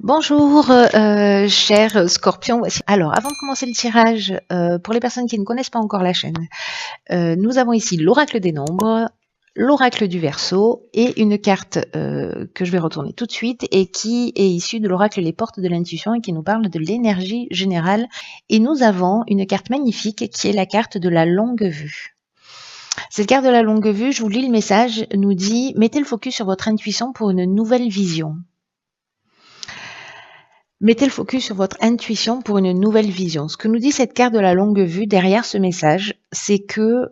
Bonjour, cher Scorpion. Alors, avant de commencer le tirage, pour les personnes qui ne connaissent pas encore la chaîne, nous avons ici l'oracle des nombres, l'oracle du Verseau et une carte que je vais retourner tout de suite et qui est issue de l'oracle Les Portes de l'Intuition et qui nous parle de l'énergie générale. Et nous avons une carte magnifique qui est la carte de la longue vue. Cette carte de la longue vue, je vous lis le message, nous dit « Mettez le focus sur votre intuition pour une nouvelle vision ». Mettez le focus sur votre intuition pour une nouvelle vision. Ce que nous dit cette carte de la longue vue derrière ce message, c'est que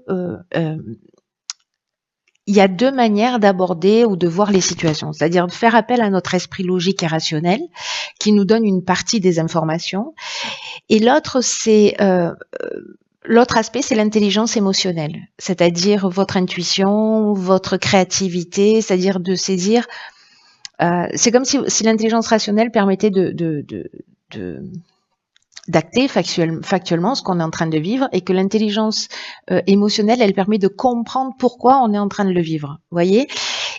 il y a deux manières d'aborder ou de voir les situations, c'est-à-dire de faire appel à notre esprit logique et rationnel qui nous donne une partie des informations, et l'autre c'est l'autre aspect, c'est l'intelligence émotionnelle, c'est-à-dire votre intuition, votre créativité, c'est-à-dire de saisir. C'est comme si l'intelligence rationnelle permettait d'acter factuellement ce qu'on est en train de vivre et que l'intelligence émotionnelle, elle permet de comprendre pourquoi on est en train de le vivre. Vous voyez ?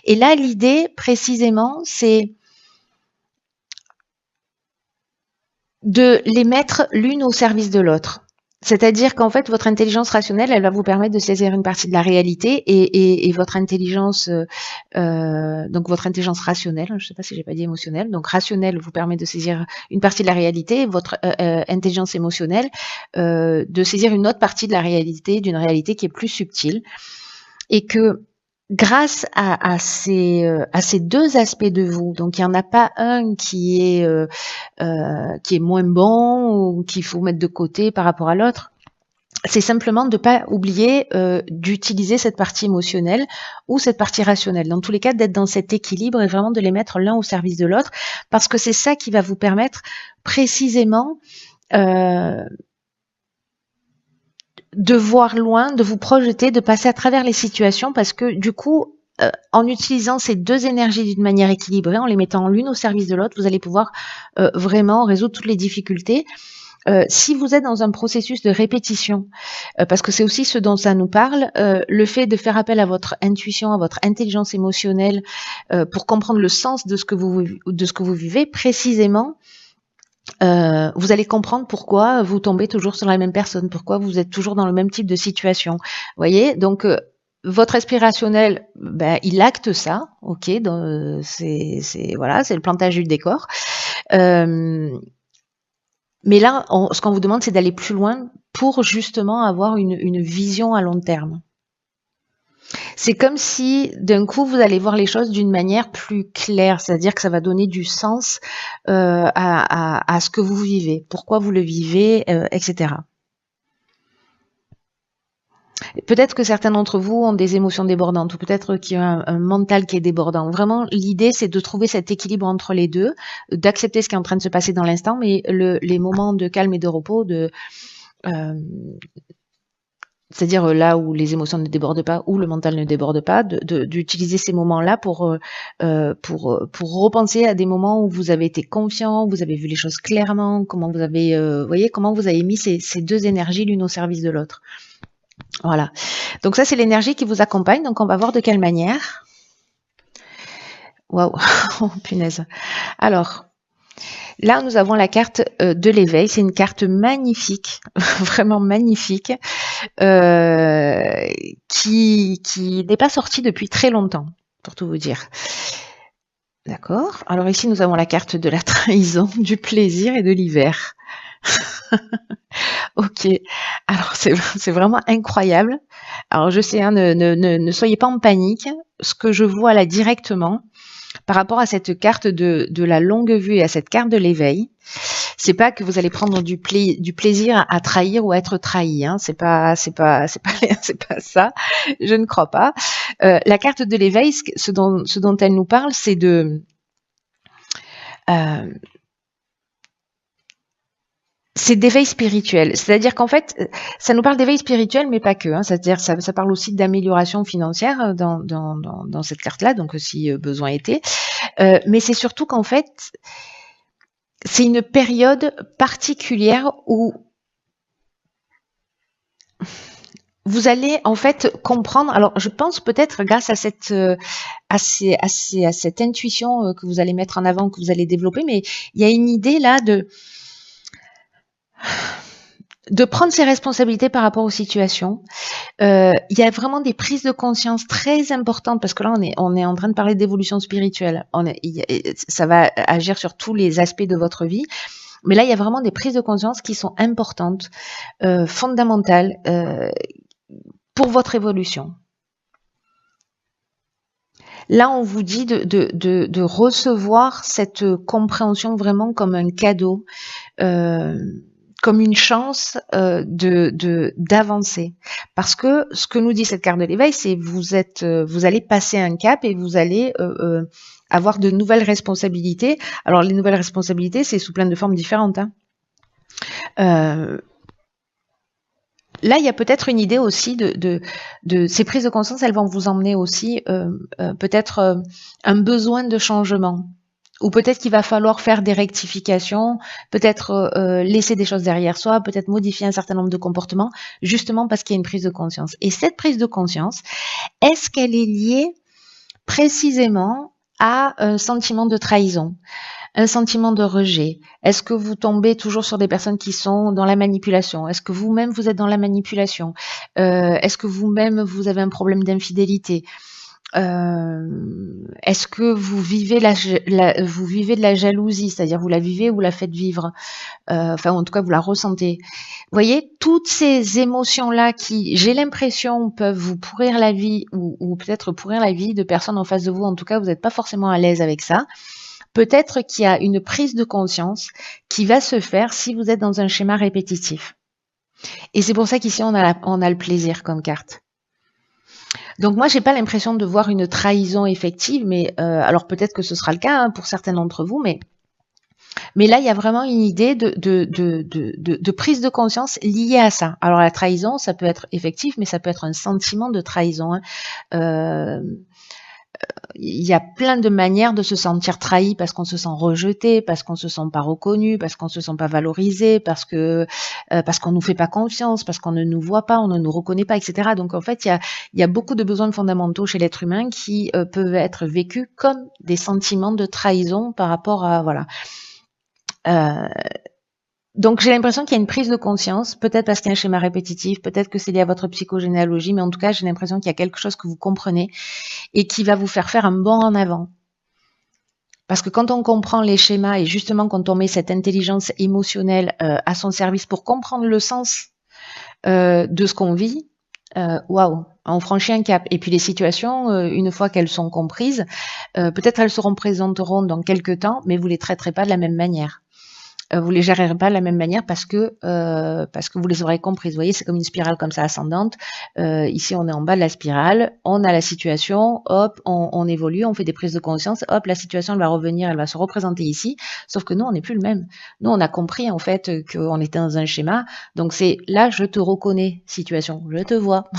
Et là, l'idée, précisément, c'est de les mettre l'une au service de l'autre. C'est-à-dire qu'en fait, votre intelligence rationnelle, elle va vous permettre de saisir une partie de la réalité et votre intelligence, donc votre intelligence rationnelle, je ne sais pas si j'ai pas dit émotionnelle, donc rationnelle vous permet de saisir une partie de la réalité, et votre intelligence émotionnelle de saisir une autre partie de la réalité, d'une réalité qui est plus subtile, et que grâce à ces deux aspects de vous, donc il n'y en a pas un qui est moins bon ou qu'il faut mettre de côté par rapport à l'autre. C'est simplement de ne pas oublier d'utiliser cette partie émotionnelle ou cette partie rationnelle. Dans tous les cas, d'être dans cet équilibre et vraiment de les mettre l'un au service de l'autre, parce que c'est ça qui va vous permettre précisément de voir loin, de vous projeter, de passer à travers les situations, parce que du coup, en utilisant ces deux énergies d'une manière équilibrée, en les mettant l'une au service de l'autre, vous allez pouvoir vraiment résoudre toutes les difficultés. Si vous êtes dans un processus de répétition, parce que c'est aussi ce dont ça nous parle, le fait de faire appel à votre intuition, à votre intelligence émotionnelle, pour comprendre le sens de ce que vous vivez précisément, vous allez comprendre pourquoi vous tombez toujours sur la même personne, pourquoi vous êtes toujours dans le même type de situation. Vous voyez, donc votre esprit rationnel, ben, il acte ça, ok, c'est voilà, c'est le plantage du décor. Mais là, ce qu'on vous demande, c'est d'aller plus loin pour justement avoir une vision à long terme. C'est comme si d'un coup vous allez voir les choses d'une manière plus claire, c'est-à-dire que ça va donner du sens à ce que vous vivez, pourquoi vous le vivez, etc. Peut-être que certains d'entre vous ont des émotions débordantes ou peut-être qu'il y a un mental qui est débordant. Vraiment, l'idée, c'est de trouver cet équilibre entre les deux, d'accepter ce qui est en train de se passer dans l'instant, mais les moments de calme et de repos, c'est-à-dire là où les émotions ne débordent pas, où le mental ne déborde pas, d'utiliser ces moments-là pour repenser à des moments où vous avez été confiant, vous avez vu les choses clairement, comment vous avez, voyez, comment vous avez mis ces deux énergies l'une au service de l'autre. Voilà. Donc ça, c'est l'énergie qui vous accompagne. Donc on va voir de quelle manière. Waouh, oh, punaise. Alors, là, nous avons la carte de l'éveil. C'est une carte magnifique, vraiment magnifique, qui n'est pas sortie depuis très longtemps, pour tout vous dire. D'accord. Alors ici, nous avons la carte de la trahison, du plaisir et de l'hiver. Ok. Alors, c'est vraiment incroyable. Alors, je sais, hein, ne soyez pas en panique. Ce que je vois là directement, par rapport à cette carte de la longue vue et à cette carte de l'éveil, c'est pas que vous allez prendre du plaisir à trahir ou à être trahi, hein. C'est pas ça. Je ne crois pas. La carte de l'éveil, ce dont elle nous parle, c'est c'est d'éveil spirituel. C'est-à-dire qu'en fait, ça nous parle d'éveil spirituel, mais pas que, hein. C'est-à-dire ça parle aussi d'amélioration financière dans cette carte-là, donc si besoin était. Mais c'est surtout qu'en fait, c'est une période particulière où vous allez en fait comprendre. Alors, je pense peut-être grâce à cette à cette intuition que vous allez mettre en avant, que vous allez développer, mais il y a une idée là de prendre ses responsabilités par rapport aux situations. Il y a vraiment des prises de conscience très importantes parce que là, on est en train de parler d'évolution spirituelle. Ça va agir sur tous les aspects de votre vie. Mais là, il y a vraiment des prises de conscience qui sont importantes, fondamentales pour votre évolution. Là, on vous dit de recevoir cette compréhension vraiment comme un cadeau, comme une chance d'avancer. Parce que ce que nous dit cette carte de l'éveil, c'est vous allez passer un cap et vous allez avoir de nouvelles responsabilités. Alors, les nouvelles responsabilités, c'est sous plein de formes différentes. Hein. Là, il y a peut-être une idée aussi de ces prises de conscience, elles vont vous emmener aussi peut-être un besoin de changement. Ou peut-être qu'il va falloir faire des rectifications, peut-être laisser des choses derrière soi, peut-être modifier un certain nombre de comportements, justement parce qu'il y a une prise de conscience. Et cette prise de conscience, est-ce qu'elle est liée précisément à un sentiment de trahison ? Un sentiment de rejet? Est-ce que vous tombez toujours sur des personnes qui sont dans la manipulation? Est-ce que vous-même vous êtes dans la manipulation? Est-ce que vous-même vous avez un problème d'infidélité? Est-ce que vous vivez vous vivez de la jalousie, c'est-à-dire vous la vivez ou vous la faites vivre? Enfin, en tout cas, vous la ressentez. Vous voyez, toutes ces émotions-là qui, j'ai l'impression, peuvent vous pourrir la vie ou peut-être pourrir la vie de personnes en face de vous. En tout cas, vous n'êtes pas forcément à l'aise avec ça. Peut-être qu'il y a une prise de conscience qui va se faire si vous êtes dans un schéma répétitif. Et c'est pour ça qu'ici, on a le plaisir comme carte. Donc moi, j'ai pas l'impression de voir une trahison effective, mais alors peut-être que ce sera le cas hein, pour certains d'entre vous, mais là, il y a vraiment une idée de prise de conscience liée à ça. Alors la trahison, ça peut être effectif, mais ça peut être un sentiment de trahison. Hein. Il y a plein de manières de se sentir trahi parce qu'on se sent rejeté, parce qu'on se sent pas reconnu, parce qu'on se sent pas valorisé, parce qu'on nous fait pas confiance, parce qu'on ne nous voit pas, on ne nous reconnaît pas, etc. Donc en fait, il y a beaucoup de besoins fondamentaux chez l'être humain qui peuvent être vécus comme des sentiments de trahison par rapport à voilà. Donc j'ai l'impression qu'il y a une prise de conscience, peut-être parce qu'il y a un schéma répétitif, peut-être que c'est lié à votre psychogénéalogie, mais en tout cas j'ai l'impression qu'il y a quelque chose que vous comprenez et qui va vous faire un bond en avant. Parce que quand on comprend les schémas et justement quand on met cette intelligence émotionnelle à son service pour comprendre le sens de ce qu'on vit, waouh, on franchit un cap. Et puis les situations, une fois qu'elles sont comprises, peut-être elles se représenteront dans quelques temps, mais vous les traiterez pas de la même manière. Vous les gérerez pas de la même manière parce que vous les aurez comprises. Vous voyez, c'est comme une spirale comme ça ascendante. Ici, on est en bas de la spirale, on a la situation, hop, on évolue, on fait des prises de conscience, hop, la situation elle va revenir, elle va se représenter ici. Sauf que nous, on n'est plus le même. Nous, on a compris en fait qu'on était dans un schéma. Donc c'est là, je te reconnais, situation, je te vois.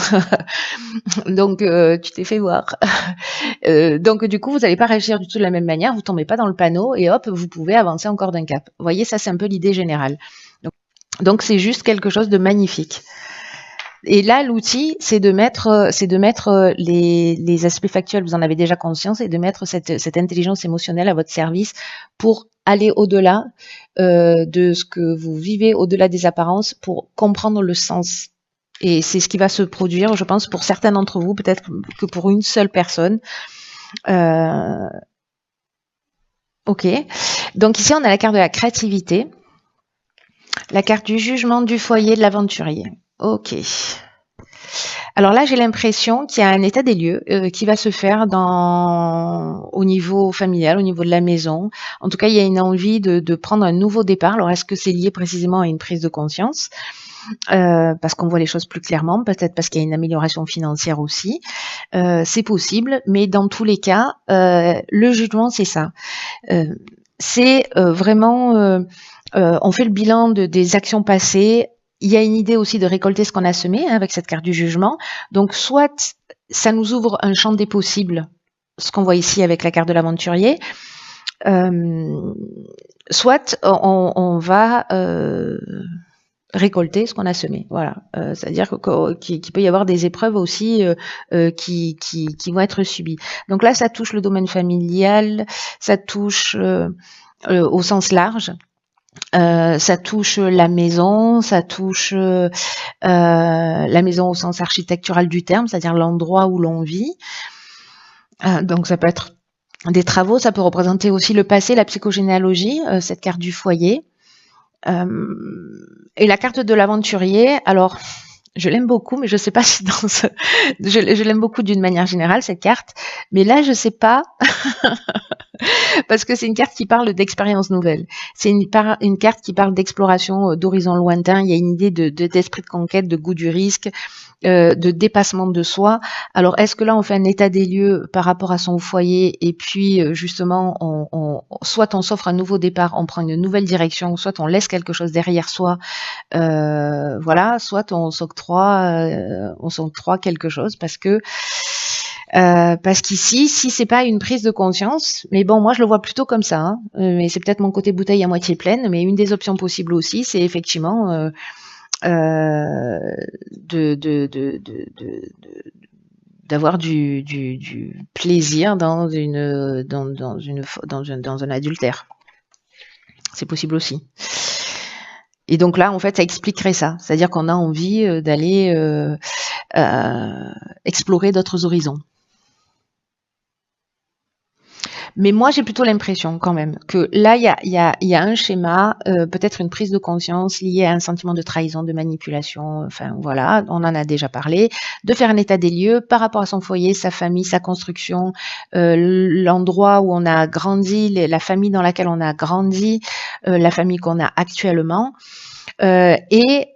Donc tu t'es fait voir. Donc du coup, vous n'allez pas réagir du tout de la même manière, vous tombez pas dans le panneau et hop, vous pouvez avancer encore d'un cap. Vous voyez, ça c'est un peu l'idée générale. Donc c'est juste quelque chose de magnifique. Et là, l'outil, c'est de mettre les aspects factuels, vous en avez déjà conscience, et de mettre cette intelligence émotionnelle à votre service pour aller au-delà de ce que vous vivez, au-delà des apparences, pour comprendre le sens. Et c'est ce qui va se produire, je pense, pour certains d'entre vous, peut-être que pour une seule personne. Ok. Donc ici, on a la carte de la créativité, la carte du jugement, du foyer, de l'aventurier. Ok. Alors là, j'ai l'impression qu'il y a un état des lieux qui va se faire au niveau familial, au niveau de la maison. En tout cas, il y a une envie de prendre un nouveau départ. Alors, est-ce que c'est lié précisément à une prise de conscience parce qu'on voit les choses plus clairement, peut-être parce qu'il y a une amélioration financière aussi. C'est possible, mais dans tous les cas, le jugement, c'est ça. C'est vraiment, on fait le bilan des actions passées. Il y a une idée aussi de récolter ce qu'on a semé avec cette carte du jugement. Donc, soit ça nous ouvre un champ des possibles, ce qu'on voit ici avec la carte de l'aventurier, soit on va récolter ce qu'on a semé. Voilà. C'est-à-dire qu'il peut y avoir des épreuves aussi qui vont être subies. Donc là, ça touche le domaine familial, ça touche au sens large. Ça touche la maison, ça touche la maison au sens architectural du terme, c'est-à-dire l'endroit où l'on vit. Donc ça peut être des travaux, ça peut représenter aussi le passé, la psychogénéalogie, cette carte du foyer. Et la carte de l'aventurier, alors je l'aime beaucoup, mais je sais pas si dans ce... je l'aime beaucoup d'une manière générale, cette carte, mais là je sais pas, parce que c'est une carte qui parle d'expériences nouvelles. C'est une carte qui parle d'exploration d'horizons lointains. Il y a une idée d'esprit de conquête, de goût du risque, de dépassement de soi. Alors, est-ce que là, on fait un état des lieux par rapport à son foyer et puis, justement, soit on s'offre un nouveau départ, on prend une nouvelle direction, soit on laisse quelque chose derrière soi, voilà, soit on s'octroie quelque chose parce qu'ici, si c'est pas une prise de conscience, mais bon, moi je le vois plutôt comme ça, hein, mais c'est peut-être mon côté bouteille à moitié pleine, mais une des options possibles aussi, c'est effectivement d'avoir du plaisir dans un adultère. C'est possible aussi. Et donc là, en fait, ça expliquerait ça. C'est-à-dire qu'on a envie d'aller explorer d'autres horizons. Mais moi, j'ai plutôt l'impression quand même que là, il y a un schéma, peut-être une prise de conscience liée à un sentiment de trahison, de manipulation, enfin voilà, on en a déjà parlé, de faire un état des lieux par rapport à son foyer, sa famille, sa construction, l'endroit où on a grandi, la famille dans laquelle on a grandi, la famille qu'on a actuellement, et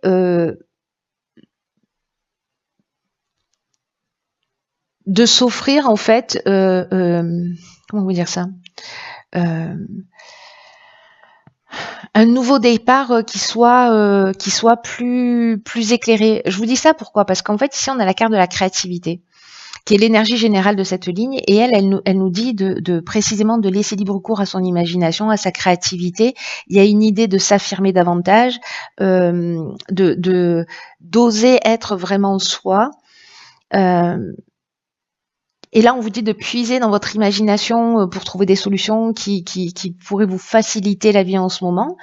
de s'offrir en fait, comment vous dire ça, un nouveau départ qui soit plus éclairé. Je vous dis ça pourquoi? Parce qu'en fait ici on a la carte de la créativité, qui est l'énergie générale de cette ligne, et elle nous dit de précisément de laisser libre cours à son imagination, à sa créativité. Il y a une idée de s'affirmer davantage, d'oser être vraiment soi. Et là, on vous dit de puiser dans votre imagination pour trouver des solutions qui pourraient vous faciliter la vie en ce moment.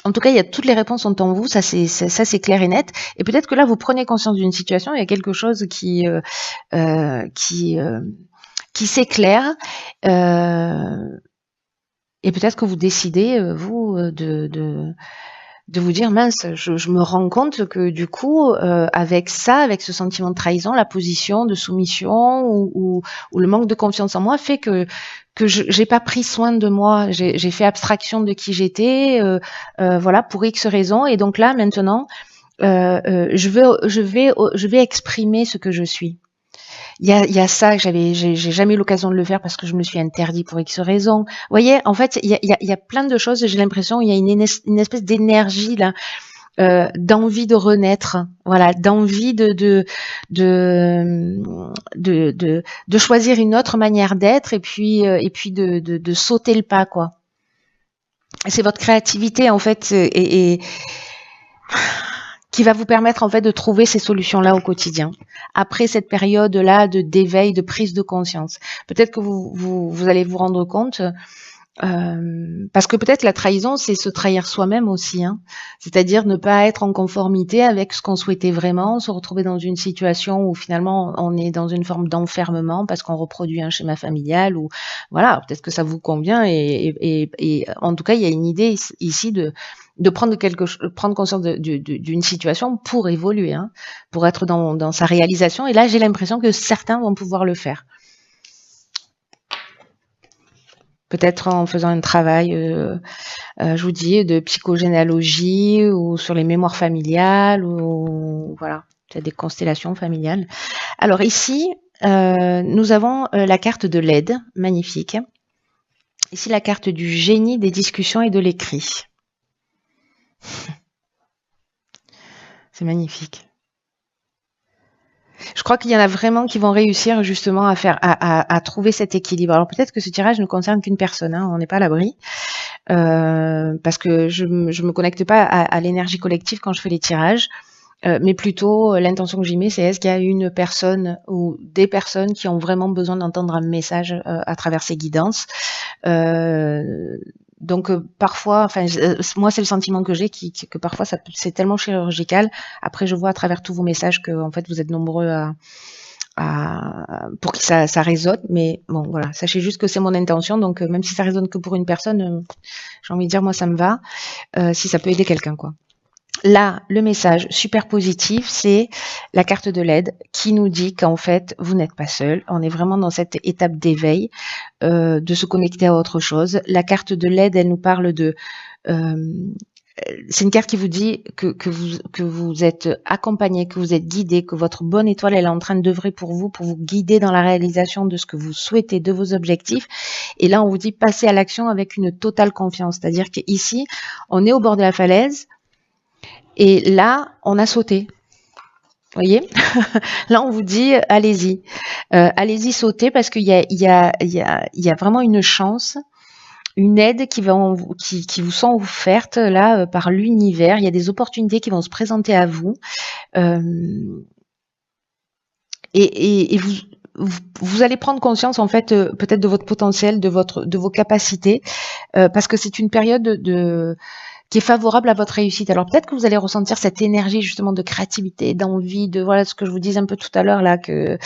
En tout cas, il y a toutes les réponses sont en vous, ça c'est clair et net. Et peut-être que là, vous prenez conscience d'une situation, il y a quelque chose qui s'éclaire, et peut-être que vous décidez vous de vous dire mince, je me rends compte que du coup, avec ce sentiment de trahison, la position de soumission ou le manque de confiance en moi fait que j'ai pas pris soin de moi, j'ai fait abstraction de qui j'étais, voilà, pour X raisons. Et donc là, maintenant, je vais exprimer ce que je suis. Il y a ça que j'ai jamais eu l'occasion de le faire parce que je me suis interdit pour X raisons. Vous voyez, en fait, il y a plein de choses. J'ai l'impression il y a une espèce d'énergie là, d'envie de renaître, voilà, d'envie de choisir une autre manière d'être et puis de sauter le pas, quoi. C'est votre créativité en fait et qui va vous permettre en fait de trouver ces solutions-là au quotidien. Après cette période-là d'éveil, de prise de conscience, peut-être que vous allez vous rendre compte, parce que peut-être la trahison, c'est se trahir soi-même aussi, hein. C'est-à-dire ne pas être en conformité avec ce qu'on souhaitait vraiment, se retrouver dans une situation où finalement on est dans une forme d'enfermement parce qu'on reproduit un schéma familial ou voilà, peut-être que ça vous convient et en tout cas il y a une idée ici de prendre conscience d'une situation pour évoluer, hein, pour être dans sa réalisation. Et là, j'ai l'impression que certains vont pouvoir le faire. Peut-être en faisant un travail, je vous dis, de psychogénéalogie ou sur les mémoires familiales ou voilà, peut-être des constellations familiales. Alors ici, nous avons la carte de l'aide, magnifique. Ici, la carte du génie des discussions et de l'écrit. C'est magnifique. Je crois qu'il y en a vraiment qui vont réussir justement à faire, à trouver cet équilibre. Alors peut-être que ce tirage ne concerne qu'une personne, hein, on n'est pas à l'abri, parce que je me connecte pas à l'énergie collective quand je fais les tirages. Mais plutôt, l'intention que j'y mets, c'est est-ce qu'il y a une personne ou des personnes qui ont vraiment besoin d'entendre un message à travers ces guidances. Donc parfois, enfin moi c'est le sentiment que j'ai que parfois c'est tellement chirurgical. Après je vois à travers tous vos messages que en fait vous êtes nombreux pour que ça résonne. Mais bon voilà, sachez juste que c'est mon intention. Donc même si ça résonne que pour une personne, j'ai envie de dire moi ça me va. Si ça peut aider quelqu'un quoi. Là, le message super positif, c'est la carte de l'aide qui nous dit qu'en fait, vous n'êtes pas seul. On est vraiment dans cette étape d'éveil, de se connecter à autre chose. La carte de l'aide, elle nous parle de... c'est une carte qui vous dit que vous êtes accompagné, que vous êtes guidé, que votre bonne étoile, elle est en train d'œuvrer pour vous guider dans la réalisation de ce que vous souhaitez, de vos objectifs. Et là, on vous dit passez à l'action avec une totale confiance. C'est-à-dire qu'ici, on est au bord de la falaise, et là, on a sauté. Vous voyez? Là, on vous dit, allez-y. Allez-y sauter parce qu'il y a vraiment une chance, une aide qui vous sont offertes là par l'univers. Il y a des opportunités qui vont se présenter à vous. Et vous allez prendre conscience en fait peut-être de votre potentiel, de vos capacités, parce que c'est une période qui est favorable à votre réussite. Alors peut-être que vous allez ressentir cette énergie justement de créativité, d'envie, de voilà ce que je vous disais un peu tout à l'heure là, que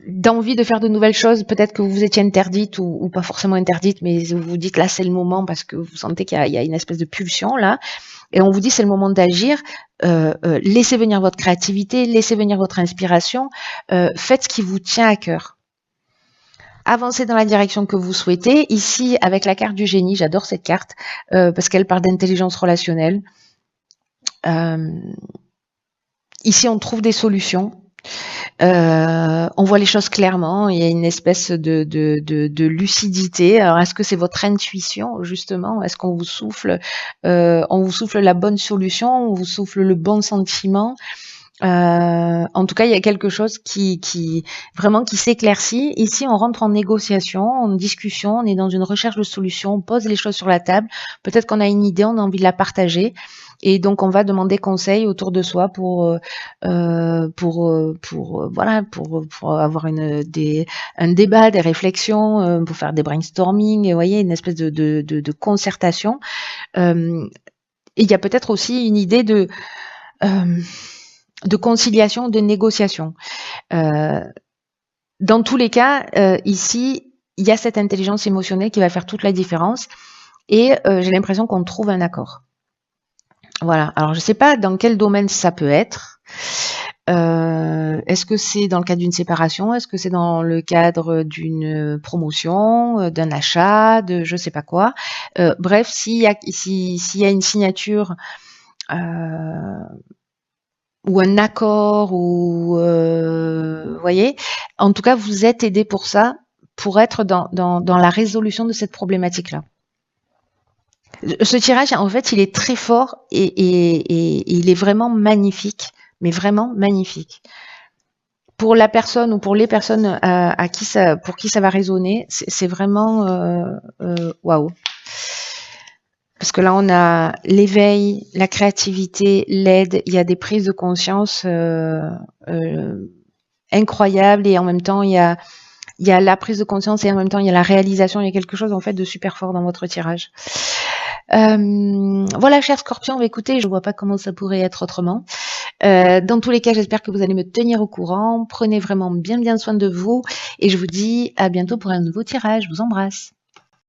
d'envie de faire de nouvelles choses. Peut-être que vous étiez interdite ou pas forcément interdite, mais vous vous dites là c'est le moment parce que vous sentez qu'il y a une espèce de pulsion là. Et on vous dit c'est le moment d'agir. Laissez venir votre créativité, laissez venir votre inspiration. Faites ce qui vous tient à cœur. Avancez dans la direction que vous souhaitez. Ici, avec la carte du génie, j'adore cette carte parce qu'elle parle d'intelligence relationnelle. Ici, on trouve des solutions. On voit les choses clairement. Il y a une espèce de lucidité. Alors, est-ce que c'est votre intuition justement? Est-ce qu'on vous souffle la bonne solution? On vous souffle le bon sentiment? En tout cas, il y a quelque chose qui vraiment qui s'éclaircit. Ici, on rentre en négociation, en discussion, on est dans une recherche de solution, on pose les choses sur la table. Peut-être qu'on a une idée, on a envie de la partager. Et donc, on va demander conseil autour de soi pour avoir un débat, des réflexions, pour faire des brainstorming, vous voyez, une espèce de concertation. Et il y a peut-être aussi une idée de conciliation, de négociation. Dans tous les cas, ici, il y a cette intelligence émotionnelle qui va faire toute la différence et j'ai l'impression qu'on trouve un accord. Voilà. Alors, je ne sais pas dans quel domaine ça peut être. Est-ce que c'est dans le cadre d'une séparation? Est-ce que c'est dans le cadre d'une promotion, d'un achat, de je sais pas quoi? Bref, s'il y a une signature ou un accord, ou voyez, en tout cas, vous êtes aidé pour ça, pour être dans la résolution de cette problématique-là. Ce tirage, en fait, il est très fort et il est vraiment magnifique, mais vraiment magnifique. Pour la personne ou pour les personnes pour qui ça va résonner, c'est vraiment waouh. Parce que là, on a l'éveil, la créativité, l'aide, il y a des prises de conscience incroyables et en même temps, il y a la prise de conscience et en même temps, il y a la réalisation. Il y a quelque chose en fait de super fort dans votre tirage. Voilà, chers scorpions, écoutez, je vois pas comment ça pourrait être autrement. Dans tous les cas, j'espère que vous allez me tenir au courant. Prenez vraiment bien soin de vous et je vous dis à bientôt pour un nouveau tirage. Je vous embrasse.